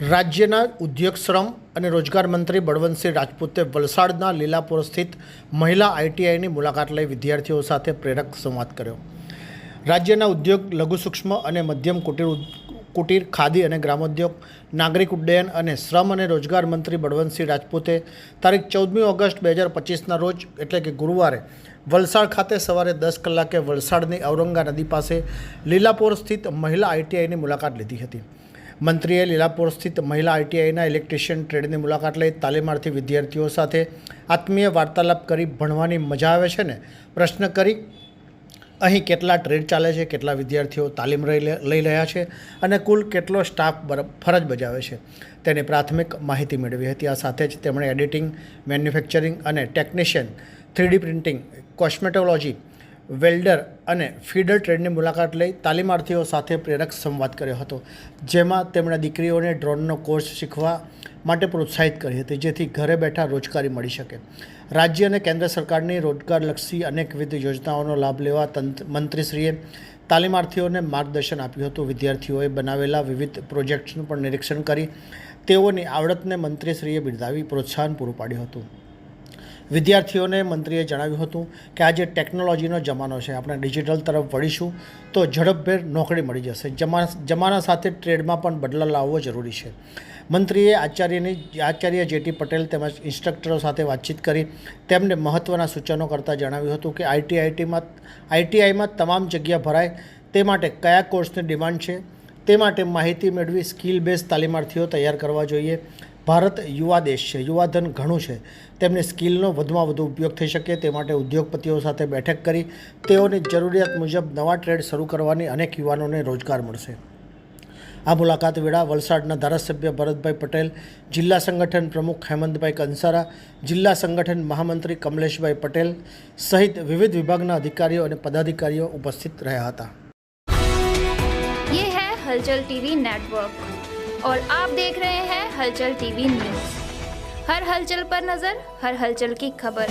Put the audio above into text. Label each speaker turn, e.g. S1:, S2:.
S1: રાજ્યના ઉદ્યોગ શ્રમ અને રોજગાર મંત્રી બળવંતસિંહ રાજપૂતે વલસાડના લીલાપુર સ્થિત મહિલા આઈટીઆઈની મુલાકાત લઈ વિદ્યાર્થીઓ સાથે પ્રેરક સંવાદ કર્યો. રાજ્યના ઉદ્યોગ, લઘુ સૂક્ષ્મ અને મધ્યમ કુટીર, ખાદી અને ગ્રામોદ્યોગ, નાગરિક ઉડ્ડયન અને શ્રમ અને રોજગાર મંત્રી બળવંતસિંહ રાજપૂતે તારીખ 14 ઓગસ્ટ 2025ના રોજ એટલે કે ગુરુવારે વલસાડ ખાતે સવારે 10 કલાકે વલસાડની ઔરંગા નદી પાસે લીલાપુર સ્થિત મહિલા આઈટીઆઈની મુલાકાત લીધી હતી. મંત્રીએ લીલાપુર સ્થિત મહિલા આઈટીઆઈના ઇલેક્ટ્રિશિયન ટ્રેડની મુલાકાત લઈ તાલીમાર્થી વિદ્યાર્થીઓ સાથે આત્મીય વાર્તાલાપ કરી ભણવાની મજા આવે છે ને પ્રશ્ન કરી અહીં કેટલા ટ્રેડ ચાલે છે, કેટલા વિદ્યાર્થીઓ તાલીમ લઈ રહ્યા છે અને કુલ કેટલો સ્ટાફ ફરજ બજાવે છે તેની પ્રાથમિક માહિતી મેળવી હતી. આ સાથે જ તેમણે એડિટિંગ, મેન્યુફેક્ચરિંગ અને technician, 3D printing, cosmetology, welder અને ફીડર ટ્રેડની મુલાકાત લઈ તાલીમાર્થીઓ સાથે પ્રેરક સંવાદ કર્યો હતો, જેમાં તેમણે દીકરીઓને ડ્રોનનો કોર્સ શીખવા માટે પ્રોત્સાહિત કરી હતી, જેથી ઘરે બેઠા રોજગારી મળી શકે. રાજ્ય અને કેન્દ્ર સરકારની રોજગારલક્ષી અનેકવિધ યોજનાઓનો લાભ લેવા મંત્રીશ્રીએ તાલીમાર્થીઓને માર્ગદર્શન આપ્યું હતું. વિદ્યાર્થીઓએ બનાવેલા વિવિધ પ્રોજેક્ટ્સનું પણ નિરીક્ષણ કરી તેઓની આવડતને મંત્રીશ્રીએ બિરદાવી પ્રોત્સાહન પૂરું પાડ્યું હતું. વિદ્યાર્થીઓને મંત્રીએ જણાવ્યું હતું કે આજે ટેકનોલોજીનો જમાનો છે, આપણે ડિજિટલ તરફ વળીશું તો ઝડપભેર નોકરી મળી જશે. જમાના સાથે ટ્રેડમાં પણ બદલાવ લાવવો જરૂરી છે. મંત્રીએ આચાર્ય જેટી પટેલ તેમજ ઇન્સ્ટ્રક્ટરો સાથે વાતચીત કરી તેમને મહત્ત્વના સૂચનો કરતાં જણાવ્યું હતું કે આઈટીઆઈમાં તમામ જગ્યા ભરાય તે માટે કયા કોર્સની ડિમાન્ડ છે તે માટે માહિતી મેળવી સ્કિલ બેઝ તાલીમાર્થીઓ તૈયાર કરવા જોઈએ. ભારત યુવા દેશ છે, યુવાધન ઘણું છે, તેમની સ્કિલનો વધુમાં વધુ ઉપયોગ થઈ શકે તે માટે ઉદ્યોગપતિઓ સાથે બેઠક કરી તેઓની જરૂરિયાત મુજબ નવા ટ્રેડ શરૂ કરવાની અનેક યુવાનોને રોજગાર મળશે. આ મુલાકાત વેળા વલસાડના ધારાસભ્ય ભરતભાઈ પટેલ, જિલ્લા સંગઠન પ્રમુખ હેમંતભાઈ કંસારા, જિલ્લા સંગઠન મહામંત્રી કમલેશભાઈ પટેલ સહિત વિવિધ વિભાગના અધિકારીઓ અને પદાધિકારીઓ ઉપસ્થિત રહ્યા હતા.
S2: ये है हलचल टीवी नेटवर्क और आप देख रहे हैं हलचल टीवी न्यूज. हर हलचल पर नजर, हर हलचल की खबर.